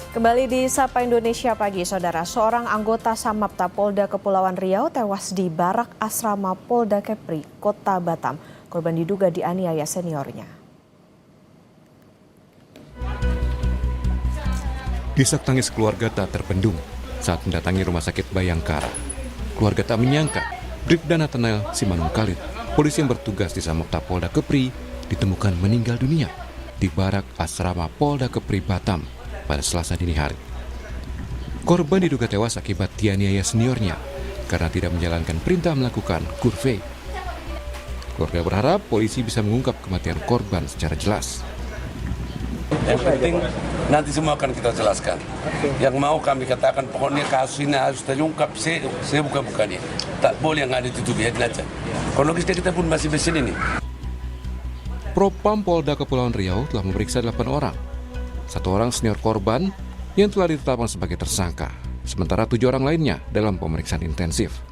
Kembali di Sapa Indonesia Pagi, Saudara. Seorang anggota Samapta Polda Kepulauan Riau tewas di barak asrama Polda Kepri, Kota Batam. Korban diduga dianiaya seniornya. Isak tangis keluarga tak terbendung saat mendatangi Rumah Sakit Bayangkara. Keluarga tak menyangka Bribda Nathanael Simanung Khalid, polisi yang bertugas di Samapta Polda Kepri, ditemukan meninggal dunia di barak asrama Polda Kepri Batam pada Selasa dini hari. Korban diduga tewas akibat dianiaya seniornya karena tidak menjalankan perintah melakukan kurvei. Keluarga berharap polisi bisa mengungkap kematian korban secara jelas. Yang penting nanti semua akan kita jelaskan. Yang mau kami katakan pokoknya kasus ini harus terungkap. Saya bukan-bukannya. Tak boleh yang ada itu biarin aja. Kronologisnya kita pun masih bersini nih. Propam Polda Kepulauan Riau telah memeriksa 8 orang. 1 orang senior korban yang telah ditetapkan sebagai tersangka, sementara 7 orang lainnya dalam pemeriksaan intensif.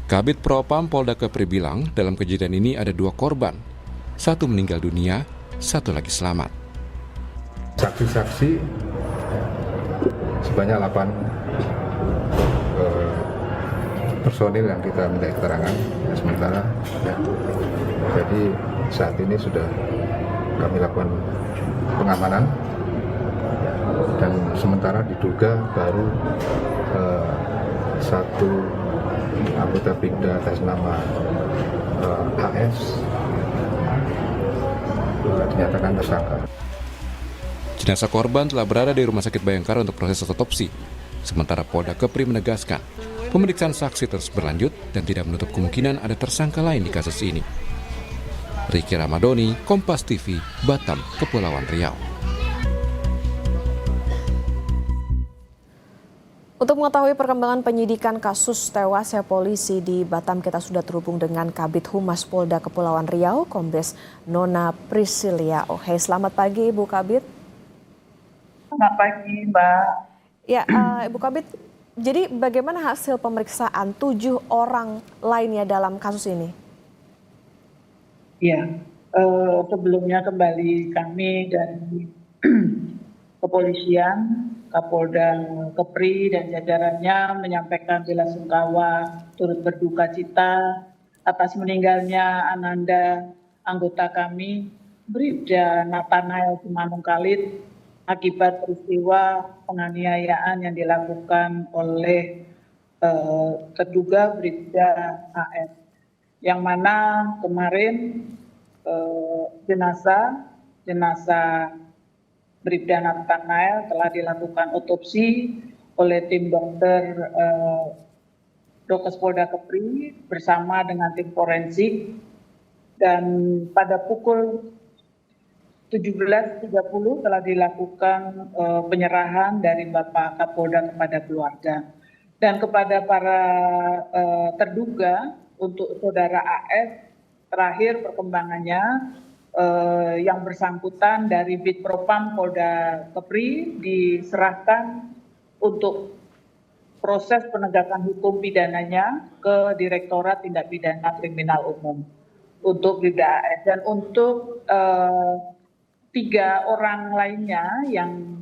Kabid Propam Polda Kepri bilang dalam kejadian ini ada 2 korban, 1 meninggal dunia, 1 lagi selamat. Saksi-saksi sebanyak 8 personil yang kita minta keterangan sementara ya. Jadi saat ini sudah kami lakukan pengamanan dan sementara diduga baru 1 anggota Bribda atas nama AS dinyatakan tersangka. Jenazah korban telah berada di Rumah Sakit Bayangkara untuk proses otopsi. Sementara Polda Kepri menegaskan, pemeriksaan saksi terus berlanjut dan tidak menutup kemungkinan ada tersangka lain di kasus ini. Riki Ramadoni, Kompas TV, Batam, Kepulauan Riau. Untuk mengetahui perkembangan penyidikan kasus tewasnya polisi di Batam, kita sudah terhubung dengan Kabid Humas Polda Kepulauan Riau, Kombes Nona Priscilia Ohe. Selamat pagi, Ibu Kabid. Selamat pagi, Mbak. Ya, Ibu Kabid, jadi bagaimana hasil pemeriksaan 7 orang lainnya dalam kasus ini? Ya, sebelumnya kembali kami dari kepolisian, Kapolda Kepri dan jajarannya menyampaikan belasungkawa turut berduka cita atas meninggalnya Ananda, anggota kami, Bribda Nathanael Simanung Khalid, akibat peristiwa penganiayaan yang dilakukan oleh terduga Bribda AS, yang mana kemarin jenazah Bribda Nathanael telah dilakukan otopsi oleh tim dokter Dokes Polda Kepri bersama dengan tim forensik, dan pada pukul 17.30 telah dilakukan penyerahan dari Bapak Kapolda kepada keluarga. Dan kepada para terduga, untuk saudara AS, terakhir perkembangannya yang bersangkutan dari Bid Propam Polda Kepri diserahkan untuk proses penegakan hukum pidananya ke Direktorat Tindak Pidana Kriminal Umum untuk Bribda AS, dan untuk 3 orang lainnya yang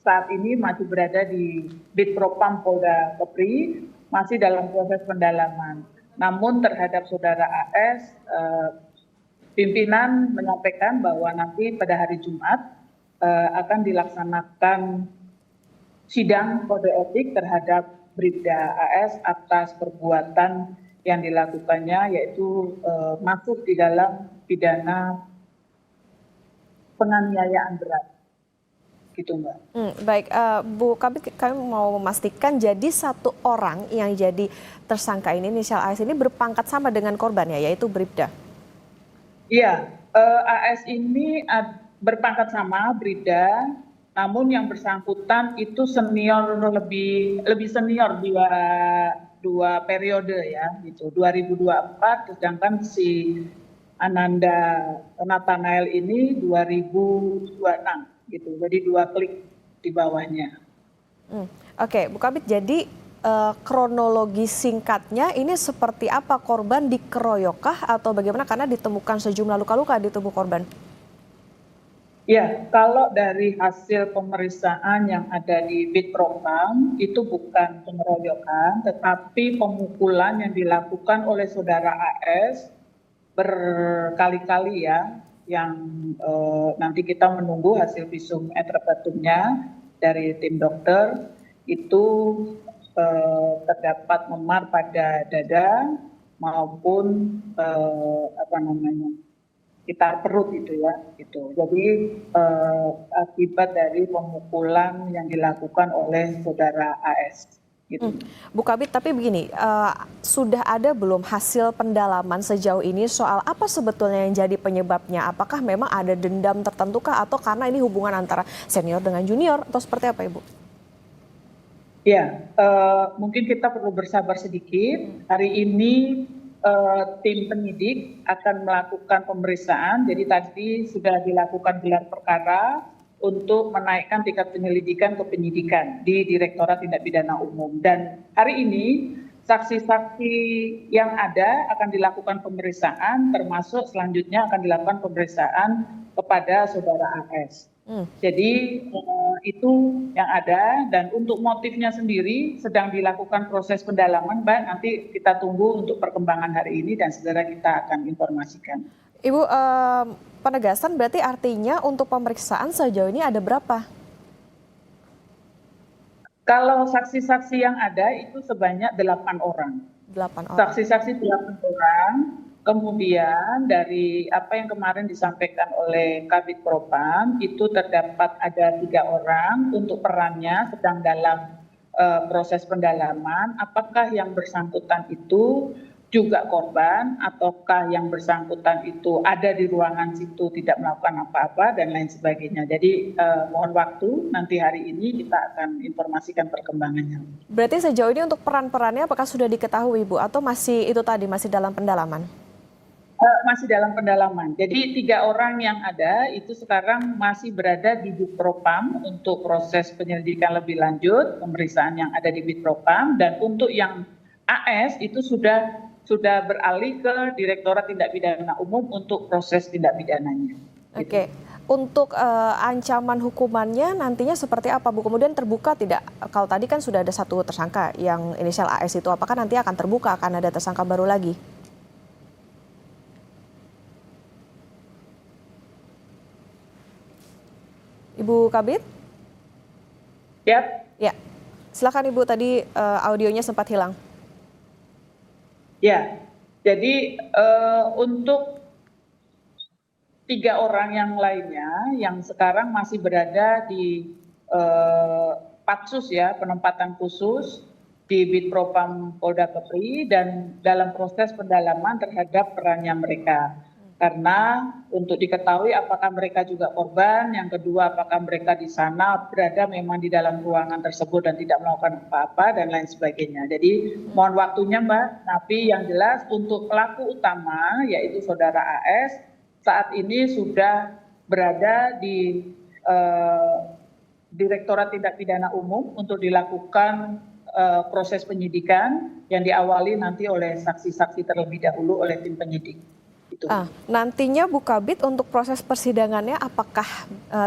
saat ini masih berada di Bid Propam Polda Kepri masih dalam proses pendalaman. Namun terhadap saudara AS, pimpinan menyampaikan bahwa nanti pada hari Jumat akan dilaksanakan sidang kode etik terhadap Bribda AS atas perbuatan yang dilakukannya, yaitu masuk di dalam pidana penganiayaan berat. Gitu, Mbak. Baik, Bu Kabid, kami mau memastikan jadi 1 orang yang jadi tersangka ini, inisial AS ini berpangkat sama dengan korbannya, yaitu Bribda. Iya, AS ini berpangkat sama Bribda, namun yang bersangkutan itu senior, lebih senior dua periode ya, gitu. 2024, sedangkan si Ananda Nathanael ini 2026, gitu. Jadi 2 klik di bawahnya. Oke, Bu Kabid, jadi kronologi singkatnya ini seperti apa? Korban dikeroyokkah atau bagaimana, karena ditemukan sejumlah luka-luka di tubuh korban? Ya, kalau dari hasil pemeriksaan yang ada di Bitpropam itu bukan pengeroyokan, tetapi pemukulan yang dilakukan oleh saudara AS berkali-kali ya, yang nanti kita menunggu hasil visum et repertumnya dari tim dokter itu terdapat memar pada dada maupun sekitar perut gitu ya, gitu. Jadi akibat dari pemukulan yang dilakukan oleh saudara AS. Gitu. Bu Kabit, tapi begini, sudah ada belum hasil pendalaman sejauh ini soal apa sebetulnya yang jadi penyebabnya? Apakah memang ada dendam tertentu kah atau karena ini hubungan antara senior dengan junior atau seperti apa, Ibu? Ya, mungkin kita perlu bersabar sedikit. Hari ini tim penyidik akan melakukan pemeriksaan. Jadi tadi sudah dilakukan gelar perkara untuk menaikkan tingkat penyelidikan ke penyidikan di Direktorat Tindak Pidana Umum. Dan hari ini saksi-saksi yang ada akan dilakukan pemeriksaan, termasuk selanjutnya akan dilakukan pemeriksaan kepada saudara AS. Jadi itu yang ada, dan untuk motifnya sendiri sedang dilakukan proses pendalaman, Mbak. Nanti kita tunggu untuk perkembangan hari ini dan segera kita akan informasikan. Ibu, penegasan berarti artinya untuk pemeriksaan sejauh ini ada berapa? Kalau saksi-saksi yang ada itu sebanyak 8 orang. 8 orang. Saksi-saksi 8 orang. Kemudian dari apa yang kemarin disampaikan oleh Kabid Propam itu terdapat ada 3 orang untuk perannya sedang dalam proses pendalaman. Apakah yang bersangkutan itu juga korban ataukah yang bersangkutan itu ada di ruangan situ tidak melakukan apa-apa dan lain sebagainya. Jadi mohon waktu, nanti hari ini kita akan informasikan perkembangannya. Berarti sejauh ini untuk peran-perannya apakah sudah diketahui, Bu, atau masih itu tadi masih dalam pendalaman? Masih dalam pendalaman. Jadi 3 orang yang ada itu sekarang masih berada di Bitpropam untuk proses penyelidikan lebih lanjut, pemeriksaan yang ada di Bitpropam, dan untuk yang AS itu sudah beralih ke Direktorat Tindak Pidana Umum untuk proses tindak pidananya. Oke. Untuk ancaman hukumannya nantinya seperti apa, Bu? Kemudian terbuka tidak? Kalau tadi kan sudah ada 1 tersangka yang inisial AS itu, apakah nanti akan terbuka, akan ada tersangka baru lagi? Ibu Kabit? Ya. Ya, silakan Ibu, tadi audionya sempat hilang. Ya, jadi untuk 3 orang yang lainnya yang sekarang masih berada di Patsus ya, penempatan khusus di Bitpropam Polda Kepri, dan dalam proses pendalaman terhadap perannya mereka. Karena untuk diketahui apakah mereka juga korban, yang kedua apakah mereka di sana berada memang di dalam ruangan tersebut dan tidak melakukan apa-apa dan lain sebagainya. Jadi mohon waktunya Mbak, tapi yang jelas untuk pelaku utama yaitu saudara AS saat ini sudah berada di Direktorat Tindak Pidana Umum untuk dilakukan proses penyidikan yang diawali nanti oleh saksi-saksi terlebih dahulu oleh tim penyidik. Nantinya Bu Kabit untuk proses persidangannya apakah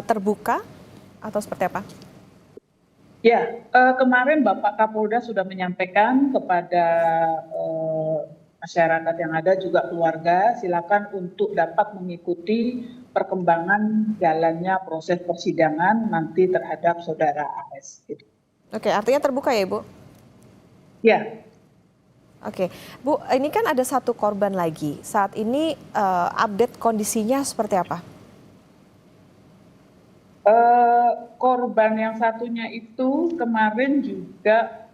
terbuka atau seperti apa? Ya, kemarin Bapak Kapolda sudah menyampaikan kepada masyarakat yang ada juga keluarga, silakan untuk dapat mengikuti perkembangan jalannya proses persidangan nanti terhadap saudara AS. Gitu. Oke, artinya terbuka ya Ibu? Ya. Oke, Bu, ini kan ada 1 korban lagi. Saat ini update kondisinya seperti apa? Korban yang satunya itu kemarin juga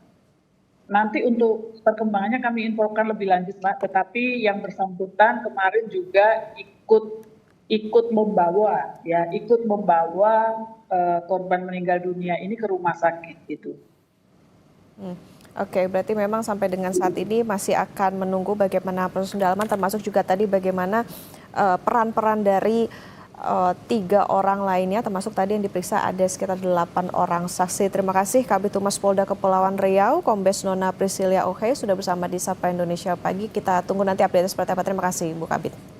nanti untuk perkembangannya kami infokan lebih lanjut, Mbak. Tetapi yang bersangkutan kemarin juga ikut membawa korban meninggal dunia ini ke rumah sakit gitu. Oke, berarti memang sampai dengan saat ini masih akan menunggu bagaimana proses pendalaman, termasuk juga tadi bagaimana peran-peran dari 3 orang lainnya, termasuk tadi yang diperiksa ada sekitar 8 orang saksi. Terima kasih Kabid Humas Polda Kepulauan Riau, Kombes Nona Prisilia Ohe sudah bersama di Sapa Indonesia Pagi. Kita tunggu nanti update seperti apa. Terima kasih Bu Kabid.